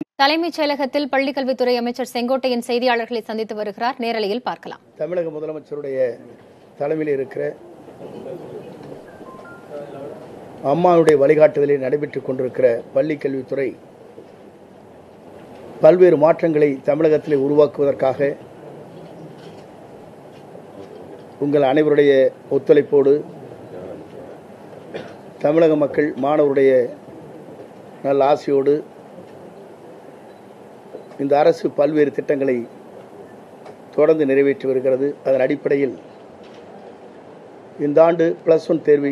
தலைமைச் செயலகத்தில் பள்ளிக்கல்வித்துறை அமைச்சர் செங்கோட்டையன் செய்தியாளர்களை சந்தித்து வருகிறார். நேரலையில் பார்க்கலாம். தமிழக முதலமைச்சருடைய தலைமையில் இருக்கிற அம்மாவுடைய வழிகாட்டுதலில் நடைபெற்றுக் கொண்டிருக்கிற பள்ளிக்கல்வித்துறை பல்வேறு மாற்றங்களை தமிழகத்தில் உருவாக்குவதற்காக உங்கள் அனைவருடைய ஒத்துழைப்போடு தமிழக மக்கள் மாணவருடைய நல்ல ஆசையோடு இந்த அரசு பல்வேறு திட்டங்களை தொடர்ந்து நிறைவேற்றி வருகிறது. அதன் அடிப்படையில் இந்த ஆண்டு +1 தேர்வை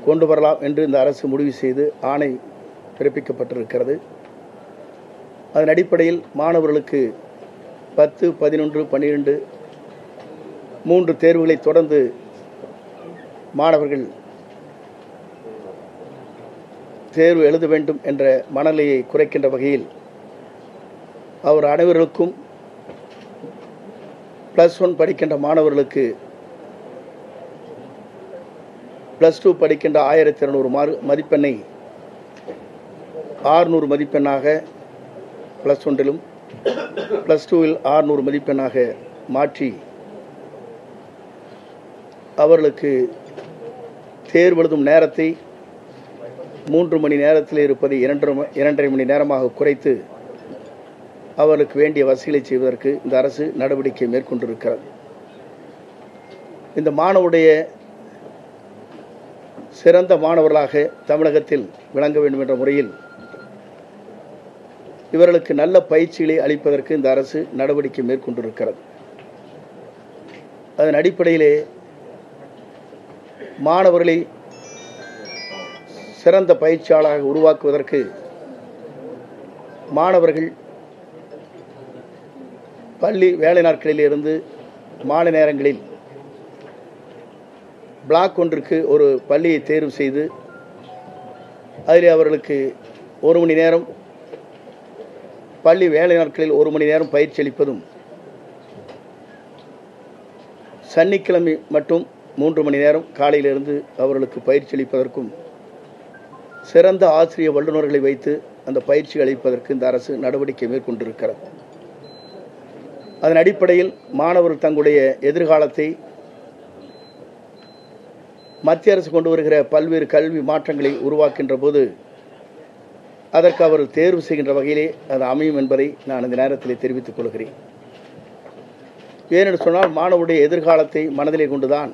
கொண்டு வரலாம் என்று இந்த அரசு முடிவு செய்து ஆணை பிறப்பிக்கப்பட்டிருக்கிறது. அதன் அடிப்படையில் மாணவர்களுக்கு 10, 11, 12 3 தேர்வுகளை தொடர்ந்து மாணவர்கள் தேர்வு எழுத வேண்டும் என்ற மனநிலையை குறைக்கின்ற வகையில் அவர் அனைவருக்கும் +1 படிக்கின்ற மாணவர்களுக்கு +2 படிக்கின்ற 1200 மதிப்பெண்ணை 600 மதிப்பெண்ணாக +1லும் +2ல் 600 மதிப்பெண்ணாக மாற்றி அவர்களுக்கு தேர்வு எழுதும் நேரத்தை 3 மணி நேரத்தில் இருப்பதை 2.5 மணி நேரமாக குறைத்து அவர்களுக்கு வேண்டிய வசதிகளை செய்வதற்கு இந்த அரசு நடவடிக்கை மேற்கொண்டிருக்கிறது. இந்த மாணவருடைய சிறந்த மாணவர்களாக தமிழகத்தில் விளங்க வேண்டும் என்ற முறையில் இவர்களுக்கு நல்ல பயிற்சிகளை அளிப்பதற்கு இந்த அரசு நடவடிக்கை மேற்கொண்டிருக்கிறது. அதன் அடிப்படையிலே மாணவர்களை சிறந்த பயிற்சியாளராக உருவாக்குவதற்கு மாணவர்கள் பள்ளி வேலை நாட்களில் இருந்து மாலை நேரங்களில் பிளாக் ஒன்றுக்கு ஒரு பள்ளியை தேர்வு செய்து அதில் அவர்களுக்கு 1 மணி நேரம் பள்ளி வேலை நாட்களில் 1 மணி நேரம் பயிற்சி அளிப்பதும், சனிக்கிழமை மட்டும் 3 மணி நேரம் காலையிலிருந்து அவர்களுக்கு பயிற்சி அளிப்பதற்கும் சிறந்த ஆசிரிய வல்லுநர்களை வைத்து அந்த பயிற்சி அளிப்பதற்கு இந்த அரசு நடவடிக்கை மேற்கொண்டிருக்கிறது. அதன் அடிப்படையில் மாணவர்கள் தங்களுடைய எதிர்காலத்தை மத்திய அரசு கொண்டு வருகிற பல்வேறு கல்வி மாற்றங்களை உருவாக்கின்ற போது அதற்கு அவர்கள் தேர்வு செய்கின்ற வகையிலே அது அமையும் என்பதை நான் இந்த நேரத்தில் தெரிவித்துக் கொள்கிறேன். ஏனென்று சொன்னால் மாணவருடைய எதிர்காலத்தை மனதிலே கொண்டுதான்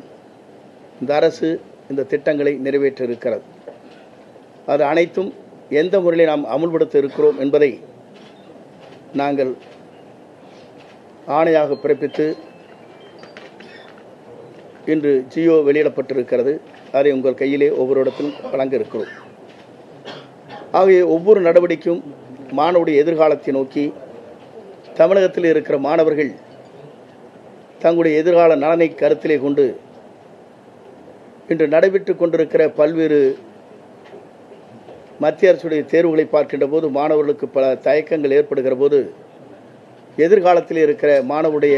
இந்த அரசு இந்த திட்டங்களை நிறைவேற்ற இருக்கிறது. அது அனைத்தும் எந்த முறையில் நாம் அமுல்படுத்த இருக்கிறோம் என்பதை நாங்கள் ஆணையாக பிறப்பித்து இன்று ஜியோ வெளியிடப்பட்டிருக்கிறது. அதை உங்கள் கையிலே ஒவ்வொரு இடத்திலும் வழங்க இருக்கிறோம். ஆகவே ஒவ்வொரு நடவடிக்கையும் மாணவருடைய எதிர்காலத்தை நோக்கி தமிழகத்தில் இருக்கிற மாணவர்கள் தங்களுடைய எதிர்கால நலனை கருத்திலே கொண்டு இன்று நடைபெற்றுக் கொண்டிருக்கிற பல்வேறு மத்திய அரசுடைய தேர்வுகளை பார்க்கின்ற போது மாணவர்களுக்கு பல தயக்கங்கள் ஏற்படுகிற போது எதிர்காலத்தில் இருக்கிற மாணவருடைய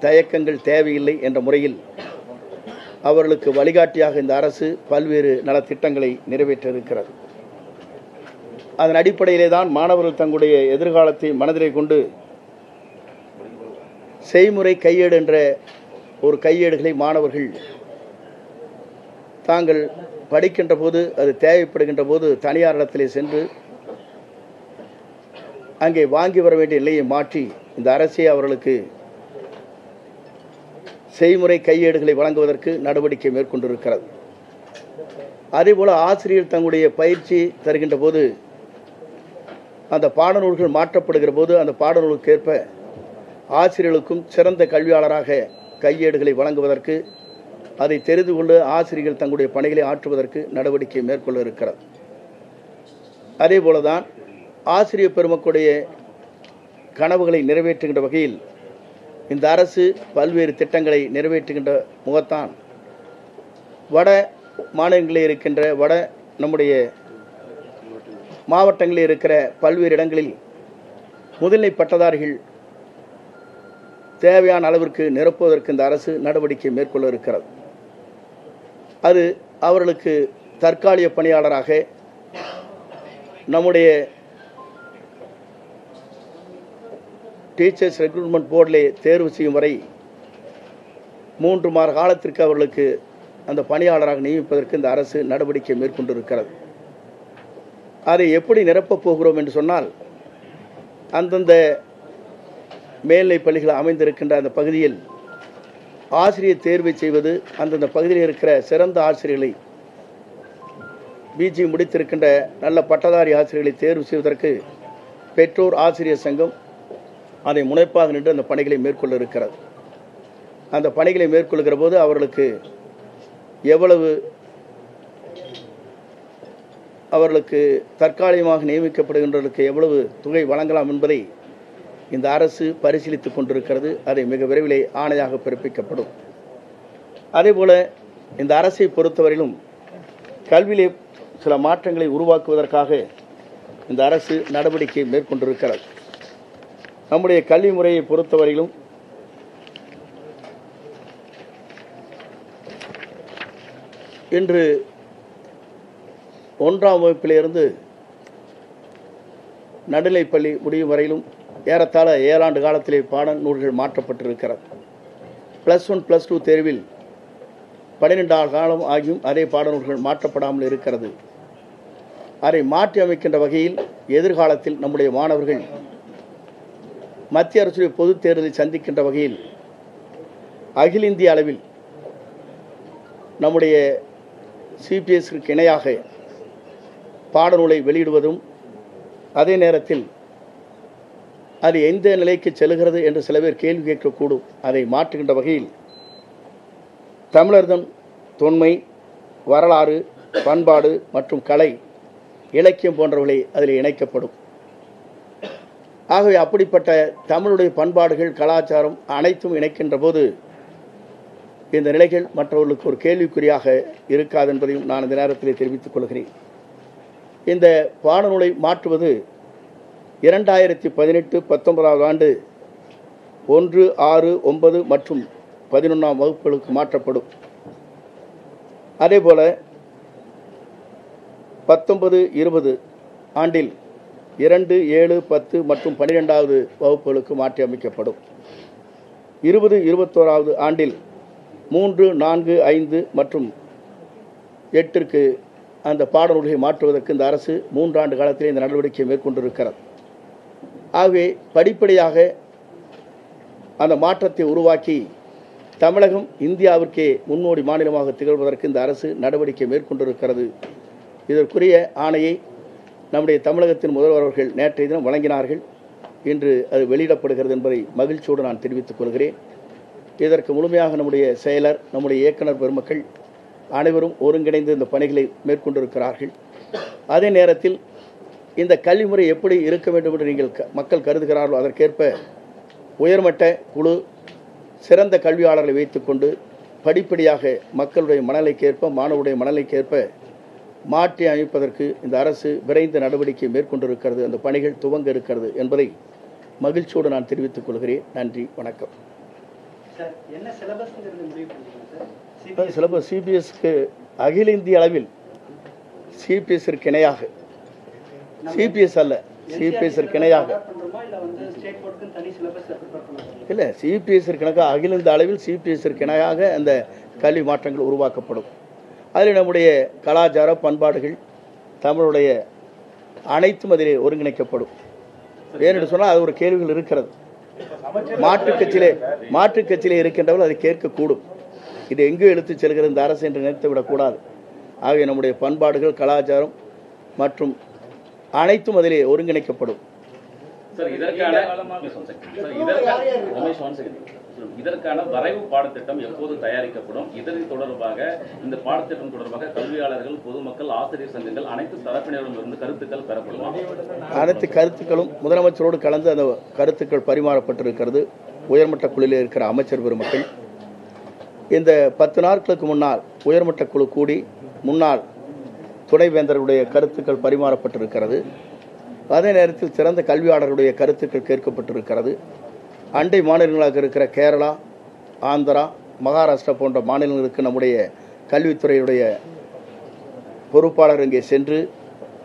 தயக்கங்கள் தேவையில்லை என்ற முறையில் அவர்களுக்கு வழிகாட்டியாக இந்த அரசு பல்வேறு நலத்திட்டங்களை நிறைவேற்ற இருக்கிறது. அதன் அடிப்படையிலே தான் மாணவர்கள் தங்களுடைய எதிர்காலத்தை மனதிலே கொண்டு செய்முறை கையேடு என்ற ஒரு கையேடுகளை மாணவர்கள் தாங்கள் படிக்கின்ற போது அது தேவைப்படுகின்ற போது தனியார் இடத்திலே சென்று அங்கே வாங்கி வர வேண்டிய நிலையை மாற்றி இந்த அரசே அவர்களுக்கு செய்முறை கையேடுகளை வழங்குவதற்கு நடவடிக்கை மேற்கொண்டிருக்கிறது. அதேபோல ஆசிரியர் தங்களுடைய பயிற்சி தருகின்ற போது அந்த பாடநூல்கள் மாற்றப்படுகிற போது அந்த பாடநூலுக்கு ஏற்ப ஆசிரியர்களுக்கும் சிறந்த கல்வியாளராக கையேடுகளை வழங்குவதற்கு அதை தெரிந்து கொண்டு ஆசிரியர்கள் தங்களுடைய பணிகளை ஆற்றுவதற்கு நடவடிக்கை மேற்கொள்ள இருக்கிறது. அதே போலதான் ஆசிரியர் பெருமக்களுடைய கனவுகளை நிறைவேற்றுகின்ற வகையில் இந்த அரசு பல்வேறு திட்டங்களை நிறைவேற்றுகின்ற முகத்தான் வட மாநிலங்களில் இருக்கின்ற நம்முடைய மாவட்டங்களில் இருக்கிற பல்வேறு இடங்களில் முதுநிலை பட்டதாரிகள் தேவையான அளவிற்கு நிரப்புவதற்கு இந்த அரசு நடவடிக்கை மேற்கொள்ள இருக்கிறது. அது அவர்களுக்கு தற்காலிக பணியாளராக நம்முடைய டீச்சர்ஸ் ரெக்ரூட்மெண்ட் போர்டிலே தேர்வு செய்யும் வரை 3 மாத காலத்திற்கு அவர்களுக்கு அந்த பணியாளராக நியமிப்பதற்கு இந்த அரசு நடவடிக்கை மேற்கொண்டிருக்கிறது. அதை எப்படி நிரப்பப் போகிறோம் என்று சொன்னால், அந்தந்த மேல்நிலைப் பள்ளிகள் அமைந்திருக்கின்ற அந்த பகுதியில் ஆசிரியர் தேர்வை செய்வது, அந்தந்த பகுதியில் இருக்கிற சிறந்த ஆசிரியர்களை பிஜி முடித்திருக்கின்ற நல்ல பட்டதாரி ஆசிரியர்களை தேர்வு செய்வதற்கு பெற்றோர் ஆசிரியர் சங்கம் அதை முனைப்பாக நின்று அந்த பணிகளை மேற்கொள்ள இருக்கிறது. அந்த பணிகளை மேற்கொள்கிற போது அவர்களுக்கு எவ்வளவு அவர்களுக்கு தற்காலிகமாக நியமிக்கப்படுகின்றவர்களுக்கு எவ்வளவு தொகை வழங்கலாம் என்பதை இந்த அரசு பரிசீலித்துக் கொண்டிருக்கிறது. அதை மிக விரைவிலே ஆணையாக பிறப்பிக்கப்படும். அதேபோல இந்த அரசை பொறுத்தவரையிலும் கல்வியிலே சில மாற்றங்களை உருவாக்குவதற்காக இந்த அரசு நடவடிக்கை மேற்கொண்டிருக்கிறது. நம்முடைய கல்வி முறையை பொறுத்தவரையிலும் இன்று 1ஆம் வகுப்பிலிருந்து நடுநிலைப்பள்ளி முடியும் வரையிலும் ஏறத்தாழ 7 ஆண்டு காலத்திலே பாட நூல்கள் மாற்றப்பட்டிருக்கிறது. +1 +2 தேர்வில் 12 ஆண்டு காலம் ஆகியும் அதே பாடநூல்கள் மாற்றப்படாமல் இருக்கிறது. அதை மாற்றி அமைக்கின்ற வகையில் எதிர்காலத்தில் நம்முடைய மாணவர்கள் மத்திய அரசுடைய பொதுத் தேர்தலை சந்திக்கின்ற வகையில் அகில இந்திய அளவில் நம்முடைய சிபிஎஸ்க்கு இணையாக பாடநூலை வெளியிடுவதும், அதே நேரத்தில் அது எந்த நிலைக்கு செல்கிறது என்று சில பேர் கேள்வி கேட்கக்கூடும். அதை மாற்றுகின்ற வகையில் தமிழர்தம் தொன்மை, வரலாறு, பண்பாடு மற்றும் கலை, இலக்கியம் போன்றவர்களை அதில் இணைக்கப்படும். ஆகவே அப்படிப்பட்ட தமிழுடைய பண்பாடுகள், கலாச்சாரம் அனைத்தும் இணைக்கின்ற போது இந்த நிலைகள் மற்றவர்களுக்கு ஒரு கேள்விக்குறியாக இருக்காது என்பதையும் நான் இந்த நேரத்தில் தெரிவித்துக் கொள்கிறேன். இந்த பாடநூலை மாற்றுவது 2018-19 ஆண்டு 1, 6, 9 மற்றும் 11ஆம் வகுப்புகளுக்கு மாற்றப்படும். அதேபோல 19, 20 ஆண்டில் 2, 7, 10 மற்றும் 12வது வகுப்புகளுக்கு மாற்றி அமைக்கப்படும். 20, 21வது ஆண்டில் 3, 4, 5 மற்றும் 8ற்கு அந்த பாடநூல்களை மாற்றுவதற்கு இந்த அரசு 3 ஆண்டு காலத்திலே இந்த நடவடிக்கையை மேற்கொண்டிருக்கிறது. ஆகவே படிப்படியாக அந்த மாற்றத்தை உருவாக்கி தமிழகம் இந்தியாவிற்கே முன்னோடி மாநிலமாக திகழ்வதற்கு இந்த அரசு நடவடிக்கை மேற்கொண்டிருக்கிறது. இதற்குரிய ஆணையை நம்முடைய தமிழகத்தின் முதல்வர் அவர்கள் நேற்றைய தினம் வழங்கினார்கள். இன்று அது வெளியிடப்படுகிறது என்பதை மகிழ்ச்சியோடு நான் தெரிவித்துக் கொள்கிறேன். இதற்கு முழுமையாக நம்முடைய செயலர், நம்முடைய இயக்குனர் பெருமக்கள் அனைவரும் ஒருங்கிணைந்து இந்த பணிகளை மேற்கொண்டிருக்கிறார்கள். அதே நேரத்தில் இந்த கல்வி முறை எப்படி இருக்க வேண்டும் என்று நீங்கள் மக்கள் கருதுகிறார்களோ அதற்கேற்ப உயர்மட்ட குழு சிறந்த கல்வியாளர்களை வைத்துக்கொண்டு படிப்படியாக மக்களுடைய மனநிலைக்கேற்ப, மாணவருடைய மனநிலைக்கேற்ப மாற்றி அமைப்பதற்கு இந்த அரசு விரைந்த நடவடிக்கை மேற்கொண்டிருக்கிறது. அந்த பணிகள் துவங்க இருக்கிறது என்பதை மகிழ்ச்சியோடு நான் தெரிவித்துக் கொள்கிறேன். நன்றி, வணக்கம். சிலபஸ் சிபிஎஸ்க்கு அகில இந்திய அளவில் சிபிஎஸ்ற்கு இணையாக, சிபிஎஸ் அல்ல, சிபிஎஸ்ற்கு இணையாக இல்லை, சிபிஎஸ்ற்கு இணையாக அகில இந்திய அளவில் சிபிஎஸ்ற்கு இணையாக அந்த கல்வி மாற்றங்கள் உருவாக்கப்படும். அதில் நம்முடைய கலாச்சார பண்பாடுகள், தமிழுடைய அனைத்தும் அதிலே ஒருங்கிணைக்கப்படும். ஏனென்று சொன்னால் அது ஒரு கேள்விகள் இருக்கிறது. மாற்றுக் கட்சியிலே இருக்கின்றவர்கள் அதை கேட்கக்கூடும். இது எங்கு எடுத்துச் செல்கிற இந்த அரசு என்று நினைத்து விடக்கூடாது. ஆகவே நம்முடைய பண்பாடுகள், கலாச்சாரம் மற்றும் அனைத்தும் அதிலே ஒருங்கிணைக்கப்படும். இதற்கான வரைவு பாடத்திட்டம் எப்போது தயாரிக்கப்படும்? இதனை தொடர்பாக இந்த பாடத்திட்டம் தொடர்பாக கல்வியாளர்கள், பொதுமக்கள், ஆசிரியர் சங்கங்கள் அனைத்து தரப்பினரிடமிருந்து கருத்துக்கள் பெறப்படுமா? அனைத்து கருத்துக்களும் முதலமைச்சரோடு கலந்து அந்த கருத்துக்கள் பரிமாறப்பட்டிருக்கிறது. உயர்மட்ட குழுவில் இருக்கிற அமைச்சர் பெருமக்கள் இந்த 10 நாட்களுக்கு முன்னால் உயர்மட்ட குழு கூடி முன்னாள் துணைவேந்தர்களுடைய கருத்துக்கள் பரிமாறப்பட்டிருக்கிறது. அதே நேரத்தில் சிறந்த கல்வியாளர்களுடைய கருத்துக்கள் கேட்கப்பட்டிருக்கிறது. அண்டை மாநிலங்களாக இருக்கிற கேரளா, ஆந்திரா, மகாராஷ்டிரா போன்ற மாநிலங்களுக்கு நம்முடைய கல்வித்துறையுடைய பொறுப்பாளர் இங்கே சென்று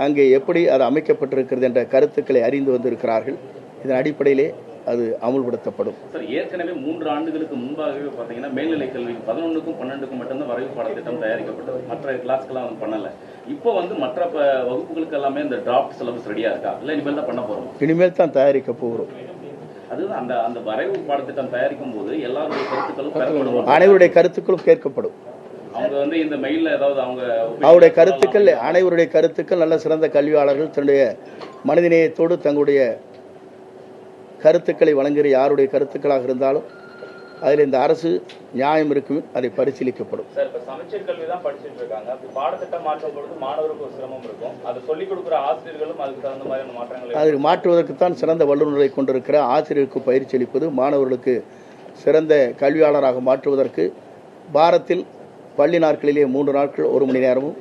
அங்கே எப்படி அது அமைக்கப்பட்டிருக்கிறது என்ற கருத்துக்களை அறிந்து வந்திருக்கிறார்கள். இதன் அடிப்படையிலே அது அமுல்படுத்தப்படும். சார், ஏற்கனவே 3 ஆண்டுகளுக்கு முன்பாகவே பார்த்தீங்கன்னா மேல்நிலை கல்வி 11க்கும் 12க்கும் மட்டும்தான் வரைவு பாடத்திட்டம் தயாரிக்கப்பட்டது. மற்ற கிளாஸ்க்கெல்லாம் வந்து பண்ணல. இப்போ வந்து மற்ற வகுப்புகளுக்கு எல்லாமே இந்த டிராஃப்ட் சிலபஸ் ரெடியா இருக்கா, இல்லை இனிமேல் தான் பண்ண போறோம்? இனிமேல் தான் தயாரிக்க போகிறோம். அது அந்த வரைவு பாடத்திட்டம் தயாரிக்கும் போது எல்லாருடைய கருத்துக்களும் பெறப்படும், அனைவருடைய கருத்துக்களும் கேட்கப்படும். அவங்க வந்து இந்த மெயில்ல ஏதாவது அவருடைய கருத்துக்கள், அனைவருடைய கருத்துக்கள் நல்ல சிறந்த கல்வியாளர்கள் தன்னுடைய மனிதநேயத்தோடு தங்களுடைய கருத்துக்களை வழங்குகிற யாருடைய கருத்துக்களாக இருந்தாலும் அதில் இந்த அரசு நியாயம் இருக்கும், அதை பரிசீலிக்கப்படும். சார், இப்போ சமச்சீர் கல்வி தான் படிச்சுட்டு இருக்காங்க. பாடத்திட்டம் மாற்றம் பொழுது மாணவருக்கு ஒரு சிரமம் இருக்கும். அதை சொல்லிக் கொடுக்குற ஆசிரியர்களும் அதுக்கு தகுந்த மாதிரியான மாற்றங்களை அதை மாற்றுவதற்குத்தான் சிறந்த வல்லுநரை கொண்டிருக்கிற ஆசிரியருக்கு பயிற்சி அளிப்பது, மாணவர்களுக்கு சிறந்த கல்வியாளராக மாற்றுவதற்கு வாரத்தில் பள்ளி நாட்களிலே 3 நாட்கள் 1 மணி நேரமும்,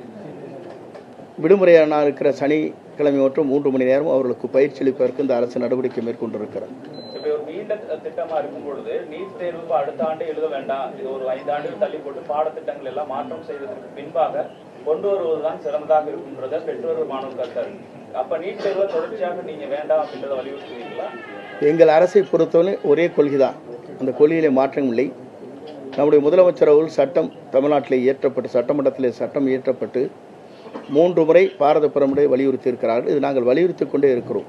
விடுமுறையான இருக்கிற சனிக்கிழமை மற்றும் 3 மணி நேரமும் அவர்களுக்கு பயிற்சி அளிப்பதற்கு இந்த அரசு நடவடிக்கை மேற்கொண்டிருக்கிறது. ஒரு நீண்ட திட்டமா இருக்கும் பொழுது நீட் தேர்வு அடுத்த ஆண்டு எழுத வேண்டாம், இது ஒரு 5 ஆண்டுகள் தள்ளி போட்டு பாடத்திட்டங்கள் எல்லாம் மாற்றம் செய்வதற்கு பின்பாக கொண்டு வருவதுதான் சிறந்ததாக இருக்கும்ன்றத பெற்றோர் மாணவர் கருத்தாரு. அப்ப நீட் தேர்வை தொடர்ச்சியாக நீங்க வேண்டாம் அப்படின்றத வலியுறுத்துவீங்களா? எங்கள் அரசை பொறுத்தவரை ஒரே கொள்கைதான், அந்த கொள்கையிலே மாற்றம் இல்லை. நம்முடைய முதலமைச்சர் அவர்கள் சட்டம் தமிழ்நாட்டிலே இயற்றப்பட்டு, சட்டமன்றத்திலே சட்டம் இயற்றப்பட்டு 3 முறை பாரத பிரதமரை வலியுறுத்தி இருக்கிறார்கள். இது நாங்கள் வலியுறுத்தி கொண்டே இருக்கிறோம்.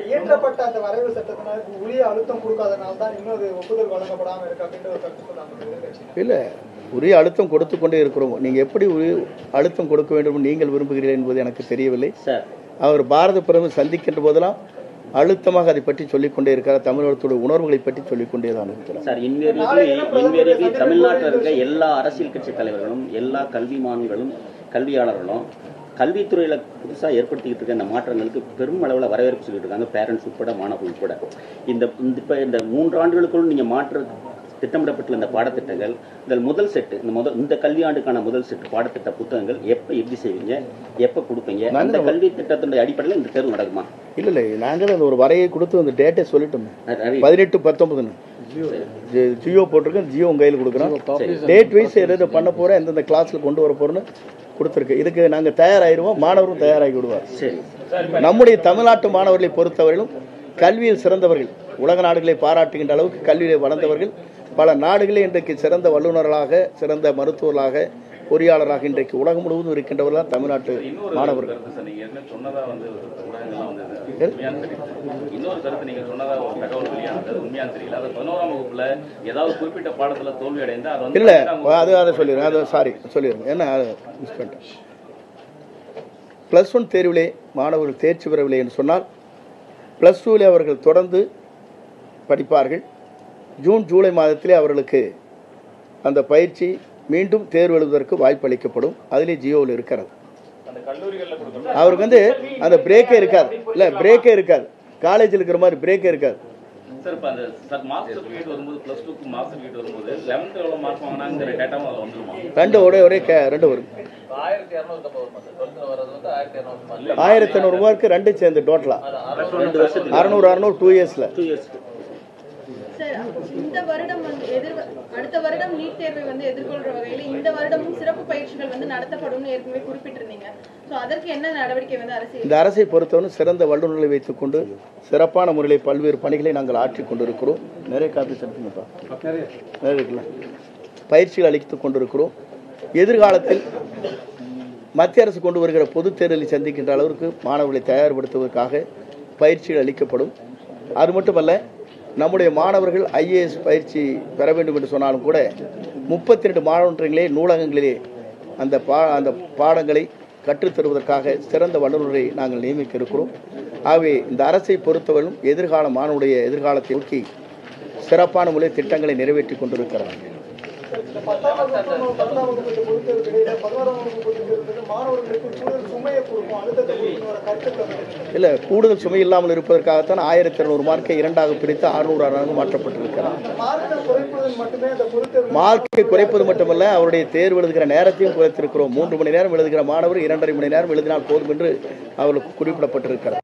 இயற்றப்பட்ட அந்த வரைவு சட்டத்தினால் உரிய அழுத்தம் கொடுக்காதனால தான் இன்னொரு ஒப்புதல் வழங்கப்படாமல் இருக்கு அப்படின்ற ஒரு கருத்து சொன்னாங்க. இல்லை, உரிய அழுத்தம் கொடுத்து கொண்டே இருக்கிறோம். நீங்கள் எப்படி உரிய அழுத்தம் கொடுக்க வேண்டும் நீங்கள் விரும்புகிறீர்கள் என்பது எனக்கு தெரியவில்லை. அவர் பாரத பிரதமர் சந்திக்கின்ற போதெல்லாம் அழுத்தமாக அதை பற்றி சொல்லிக் கொண்டே இருக்கிறார். தமிழகத்துடைய உணர்வுகளை பற்றி சொல்லிக் கொண்டே தான் இருக்கிறார். சார், இன்வேரிவி தமிழ்நாட்டில் இருக்க எல்லா அரசியல் கட்சி தலைவர்களும், எல்லா கல்விமான்களும், கல்வியாளர்களும் கல்வித்துறையில் புதுசாக ஏற்படுத்திக்கிட்டு இருக்க இந்த மாற்றங்களுக்கு பெரும் அளவில் வரவேற்பு சொல்லிட்டு இருக்காங்க. பேரண்ட்ஸ் உட்பட, மாணவர்கள் உட்பட. இந்த 3 ஆண்டுகளுக்குள் நீங்கள் மாற்ற திட்டமிடப்பட்டுள்ள இந்த பாடத்திட்டங்கள், இந்த முதல் செட்டு, இந்த கல்வியாண்டுக்கான முதல் செட்டு பாடத்திட்ட புத்தகங்கள் எப்படி செய்வீங்க, எப்போ கொடுப்பீங்க? அந்த கல்வி திட்டத்தினுடைய அடிப்படையில் இந்த தேர்வு நடக்குமா? இல்லை, நாங்கள் அந்த ஒரு வரையை கொடுத்து அந்த டேட்டை சொல்லிட்டோம். 18-19 ஜியோ போட்டிருக்கேன், ஜியோ உங்க கையில் கொடுக்குறோம். டேட் வைஸ் எதாவது பண்ண போறோம், எந்தெந்த கிளாஸ்ல கொண்டு வர போறோம்னு கொடுத்துருக்கு. இதுக்கு நாங்கள் தயாராகிடுவோம், மாணவரும் தயாராகி விடுவார். நம்முடைய தமிழ்நாட்டு மாணவர்களை பொறுத்தவரையிலும் கல்வியில் சிறந்தவர்கள், உலக நாடுகளை பாராட்டுகின்ற அளவுக்கு கல்வியிலே வளர்ந்தவர்கள், பல நாடுகளில் இன்றைக்கு சிறந்த வல்லுநர்களாக, சிறந்த மருத்துவர்களாக, பொறியாளராக இன்றைக்கு உலகம் முழுவதும் இருக்கின்றவர்கள் தமிழ்நாட்டு மாணவர்கள். இன்னொரு கருத்து நீங்க சொன்னதா ஒரு தகவல் வெளியானது உண்மையான தெரியல. அது 11ஆம் வகுப்புல ஏதாவது குறிப்பிட்ட பாடத்துல தோல்வி அடைந்தா அது இல்ல, அதை சொல்லிடுறேன், அதை சொல்லிடுறேன். ஏன்னா மிஸ் பண்ணிட்டேன். +1 தேர்விலே மாணவர்கள் தேர்ச்சி பெறவில்லை என்று சொன்னால் +2 அவர்கள் தொடர்ந்து படிப்பார்கள். ஜூன் ஜூலை மாதத்திலே அவர்களுக்கு அந்த பயிற்சி மீண்டும் தேர்வு எழுதுவதற்கு வாய்ப்பு அளிக்கப்படும். அதிலே ஜியோவில் இருக்கிறது. அவருக்கு வந்து அந்த பிரேக்கே இருக்காது. இல்ல, பிரேக்கே இருக்காது. காலேஜில் இருக்கிற மாதிரி பிரேக்கே இருக்காது. சார், இப்போ அந்த மார்க் சர்டிஃபிகேட் வரும்போது +2க்கு மார்க் சர்டிஃபிகேட் வரும்போது 11th எவ்வளவு மார்க் வாங்கினாங்கிற டேட்டாவும் அதில் வந்துருமா? ரெண்டு வரும். 1200 மார்க் ரெண்டு சேர்ந்து டோட்டலா 600 2 இயர்ஸ்ல. இந்த வருடம் அடுத்த வருடம் நீட் தேர்வை எதிர்கொள்ற வகையில் இந்த வருடமும் சிறப்பு பயிற்சிகள் நடத்தப்படும் ஏற்கனவே குறிப்பிட்டிருந்தீங்க. அதற்கு என்ன நடவடிக்கை அரசு? இந்த அரசை பொறுத்தவரை சிறந்த வல்லுநர்களை வைத்துக் கொண்டு சிறப்பான முறையில் பல்வேறு பணிகளை நாங்கள் ஆற்றிக் கொண்டிருக்கிறோம். நிறைய காப்பி செலுத்துங்கப்பா, நிறைய இருக்குல்ல, பயிற்சிகள் அளித்துக் கொண்டிருக்கிறோம். எதிர்காலத்தில் மத்திய அரசு கொண்டு வருகிற பொதுத் தேர்தலை சந்திக்கின்ற அளவிற்கு மாணவர்களை தயார்படுத்துவதற்காக பயிற்சிகள் அளிக்கப்படும். அது மட்டுமல்ல, நம்முடைய மாணவர்கள் IAS பயிற்சி பெற வேண்டும் என்று சொன்னாலும் கூட 32 மாணவர்களிலே நூலகங்களிலே அந்த பாடங்களை கற்றுத்தருவதற்காக சிறந்த வல்லுநரை நாங்கள் நியமிக்க இருக்கிறோம். ஆகவே இந்த அரசை பொறுத்தவரையும் எதிர்கால மாணவருடைய எதிர்காலத்தை நோக்கி சிறப்பான முறையில் திட்டங்களை நிறைவேற்றி கொண்டிருக்கிறார். இல்ல, கூடுதல் சுமை இல்லாமல் இருப்பதற்காகத்தான் 1200 மார்க்கை 2ஆக பிரித்து 600 மாற்றப்பட்டிருக்கிறார். மார்க்கை குறைப்பது மட்டுமல்ல, அவருடைய தேர்வு எழுதுகிற நேரத்தையும் குறைத்திருக்கிறோம். 3 மணி நேரம் எழுதுகிற மாணவர் 2.5 மணி நேரம் எழுதினால் போதும் என்று அவர்களுக்கு குறிப்பிடப்பட்டிருக்கிறார்.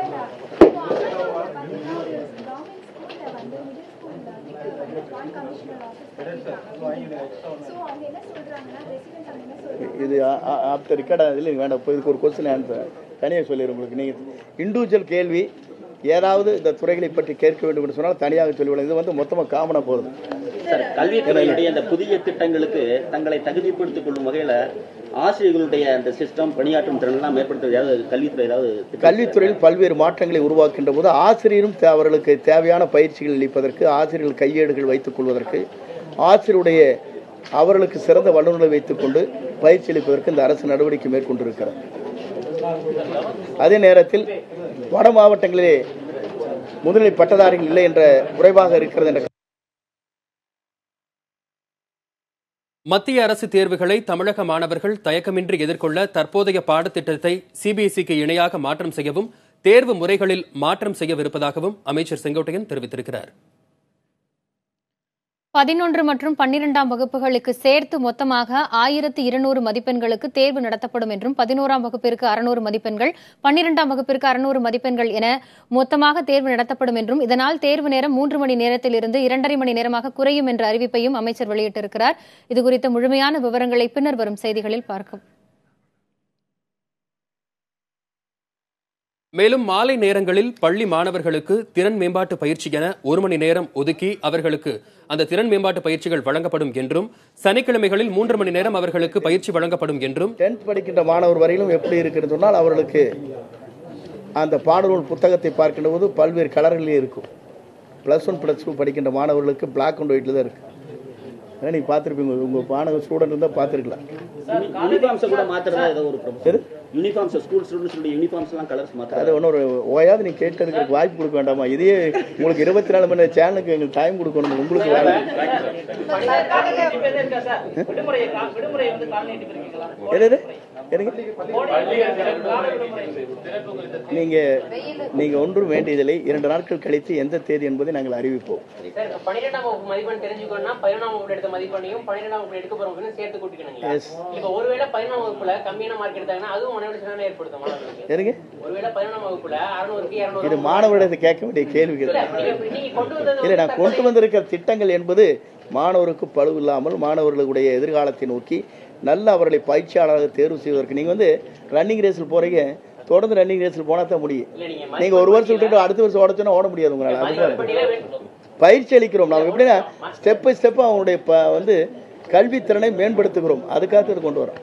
இது ஆஃப்டர் ரெக்கார்ட் இதில் வேண்டாம். இப்போ இதுக்கு ஒரு கொஸ்டின் ஆன்சர் தனியாக சொல்லிடுறேன் உங்களுக்கு. நீங்கள் இண்டிவிஜுவல் கேள்வி ஏதாவது இந்த துறைகளை பற்றி கேட்க வேண்டும் என்று சொன்னால் தனியாக சொல்லிவிடும். இது வந்து மொத்தமாக காமனாக போகுது. சார், கல்வித்துறையினுடைய அந்த புதிய திட்டங்களுக்கு தங்களை தகுதிப்படுத்திக் கொள்ளும் வகையில் ஆசிரியர்களுடைய அந்த சிஸ்டம் பணியாற்றும் திறனெல்லாம் மேம்படுத்துவது ஏதாவது கல்வித்துறை ஏதாவது கல்வித்துறையில் பல்வேறு மாற்றங்களை உருவாக்கின்ற போது ஆசிரியரும் அவர்களுக்கு தேவையான பயிற்சிகள் அளிப்பதற்கு, ஆசிரியர்கள் கையேடுகள் வைத்துக் கொள்வதற்கு, ஆசிரியருடைய அவர்களுக்கு சிறந்த வல்லுநர்களை வைத்துக் கொண்டு பயிற்சி அளிப்பதற்கு இந்த அரசு நடவடிக்கை மேற்கொண்டிருக்கிறது. அதே நேரத்தில் வட மாவட்டங்களிலே முதுநிலை பட்டதாரிகள் இல்லை என்ற குறைவாக இருக்கிறது என்ற மத்திய அரசு தேர்வுகளை தமிழக மாணவர்கள் தயக்கமின்றி எதிர்கொள்ள தற்போதைய பாடத்திட்டத்தை சிபிஎஸ்இக்கு இணையாக மாற்றம் செய்யவும் தேர்வு முறைகளில் மாற்றம் செய்யவிருப்பதாகவும் அமைச்சர் செங்கோட்டையன் தெரிவித்திருக்கிறார். 11 மற்றும் 12ஆம் வகுப்புகளுக்கு சேர்த்து மொத்தமாக 1200 மதிப்பெண்களுக்கு தேர்வு நடத்தப்படும் என்றும் 11ஆம் வகுப்பிற்கு 600 மதிப்பெண்கள், 12ஆம் வகுப்பிற்கு 600 மதிப்பெண்கள் என மொத்தமாக தேர்வு நடத்தப்படும் என்றும் இதனால் தேர்வு நேரம் 3 மணி நேரத்திலிருந்து 2.5 மணி நேரமாக குறையும் என்ற அறிவிப்பையும் அமைச்சர் வெளியிட்டிருக்கிறார். இதுகுறித்த முழுமையான விவரங்களை பின்னர் வரும் செய்திகளில் பார்க்கும். மேலும் மாலை நேரங்களில் பள்ளி மாணவர்களுக்கு திறன் மேம்பாட்டு பயிற்சி என 1 மணி நேரம் ஒதுக்கி அவர்களுக்கு அந்த திறன் மேம்பாட்டு பயிற்சிகள் வழங்கப்படும் என்றும், சனிக்கிழமைகளில் 3 மணி நேரம் அவர்களுக்கு பயிற்சி வழங்கப்படும் என்றும், 10th படிக்கின்ற மாணவர் வரையிலும் எப்படி இருக்கிறது சொன்னால் அவர்களுக்கு அந்த பாடநூல் புத்தகத்தை பார்க்கின்ற போது பல்வேறு கலர்களிலே இருக்கும். +1 +2 படிக்கின்ற மாணவர்களுக்கு பிளாக் அண்ட் ஒயிட்ல தான் இருக்கு. நீங்க பார்த்துருப்பீங்க, உங்க மாணவ ஸ்டூடெண்ட் இருந்தால் பார்த்துருக்கலாம். யூனிஃபார்ம்ஸ் கூட மாத்துறதா ஏதோ ஒரு ப்ரொபோசல்? யூனிஃபார்ம்ஸ் ஸ்கூல் ஸ்டூடெண்ட்ஸோட யூனிஃபார்ம்ஸ் எல்லாம் கலர்ஸ் மாத்துறது அது ஒன்றும் ஓயாவது நீங்க கேட்டதுக்கு வாய்ப்பு கொடுக்க வேண்டாமா? இதே உங்களுக்கு 24 மணி சேனலுக்கு எங்களுக்கு டைம் கொடுக்கணும். உங்களுக்கு வேலை நீங்க ஒன்றும் வேண்டியதில்லை. 2 நாட்கள் கழித்து எந்த தேதி என்பதை நாங்கள் அறிவிப்போம். 12ஆம் வகுப்பு மதிப்பெண் தெரிஞ்சுக்கணும்னா 11ஆம் வகுப்பு எடுத்த மதிப்பெண்ணையும் 12ஆம் வகுப்பு எடுக்க போறவங்க சேர்த்து கூட்டிக்கணுங்களா? இப்போ ஒருவேளை 11ஆம் வகுப்புல கம்மியான மார்க் எடுத்தாங்கன்னா அதுவும் மனவெளிச்சலான ஏற்படுத்தும் மாணவர்களுக்கு. ஒருவேளை 11ஆம் வகுப்புல 600க்கு 200 இது மாணவர்களை கேட்க வேண்டிய கேள்விகள். நீங்க கொண்டு வந்தது இல்லை, நான் கொண்டு வந்திருக்கிற திட்டங்கள் என்பது மாணவருக்கு பழு இல்லாமல் மாணவர்களுடைய எதிர்காலத்தை நோக்கி நல்ல அவர்களை பயிற்சியாளராக தேர்வு செய்வதற்கு. நீங்க வந்து ரன்னிங் ரேஸில் போறீங்க, தொடர்ந்து ரன்னிங் ரேஸில் போனா தான் முடியும். நீங்க ஒரு வருஷம் விட்டுட்டு அடுத்த வருஷம் ஓடச்சுன்னா ஓட முடியாது உங்களால். பயிற்சி அளிக்கிறோம் நாம். எப்படின்னா ஸ்டெப் பை ஸ்டெப் அவங்களுடைய வந்து கல்வித்திறனை மேம்படுத்துகிறோம். அதுக்காக இது கொண்டு வரோம்.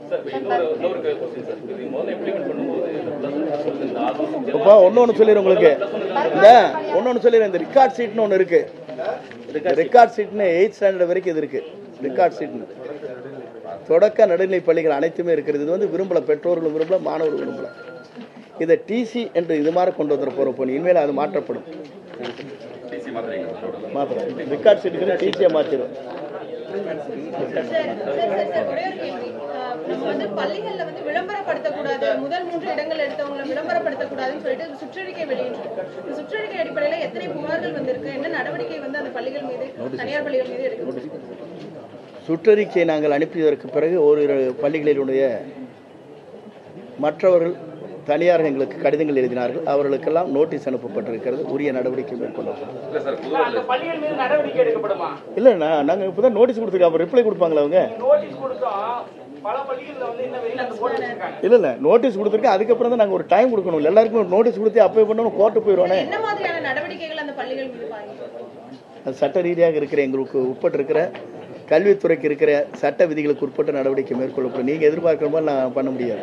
இப்போ ஒன்னொன்னு சொல்லிடுறேன் உங்களுக்கு. இந்த ஒன்னொன்னு சொல்லிடுறேன், இந்த ரிகார்ட் சீட்னு ஒன்று இருக்கு. ரிகார்ட் சீட்னு 8th ஸ்டாண்டர்ட் வரைக்கும் இது இருக்கு. ரிகார்ட் சீட்னு தொடக்க நடுநிலை பள்ளிகள் அனைத்துமே இருக்கிறது. இது வந்து விரும்பல, பெற்றோர்களும் விரும்பல, மாணவர்கள் விரும்பல. இதை டிசி என்று இது மாதிரி கொண்டு வந்துட போறோம். இனிமேல் அது மாற்றப்படும். மாத்திரம் ரிகார்ட் சீட்டுக்கு டிசியை மாற்றிடும். பள்ளிகள்ல வந்து விளம்பரப்படுத்தக்கூடாது, முதல் 3 இடங்கள் எடுத்தவங்களை விளம்பரப்படுத்தக்கூடாதுன்னு சொல்லிட்டு சுற்றறிக்கை வெளியிட்டிருக்கோம். இந்த சுற்றறிக்கை அடிப்படையில எத்தனை புகார்கள் வந்திருக்கு, என்ன நடவடிக்கை வந்து அந்த பள்ளிகள் மீது, தனியார் பள்ளிகள் மீது எடுக்க? சுற்றறிக்கை நாங்கள் அனுப்பியதற்கு பிறகு ஓரிரு பள்ளிகளினுடைய மற்றவர்கள் தனியார் எங்களுக்கு கடிதங்கள் எழுதினார்கள். அவர்களுக்கெல்லாம் நோட்டீஸ் அனுப்பப்பட்டிருக்கிறது. உரிய நடவடிக்கை மேற்கொள்ளப்படும். இல்ல, நாங்க இப்பதான் நோட்டீஸ் கொடுத்துருக்கோம். ரிப்ளை கொடுப்பாங்களா அவங்க? இல்ல நோட்டீஸ் கொடுத்துருக்கேன். அதுக்கப்புறம் தான் நாங்க ஒரு டைம் கொடுக்கணும். எல்லாருக்கும் ஒரு நோட்டீஸ் கொடுத்து அப்போ பண்ணணும், கோர்ட்டு போயிடுவானே. என்ன மாதிரியான நடவடிக்கைகள் அந்த பள்ளிகள் மீது அது சட்ட ரீதியாக இருக்கிற எங்களுக்கு உட்பட்டு இருக்கிற கல்வித்துறைக்கு இருக்கிற சட்ட விதிகளுக்கு உட்பட்ட நடவடிக்கை மேற்கொள்ளப்படும். நீங்க எதிர்பார்க்கிற மாதிரி நான் பண்ண முடியாது.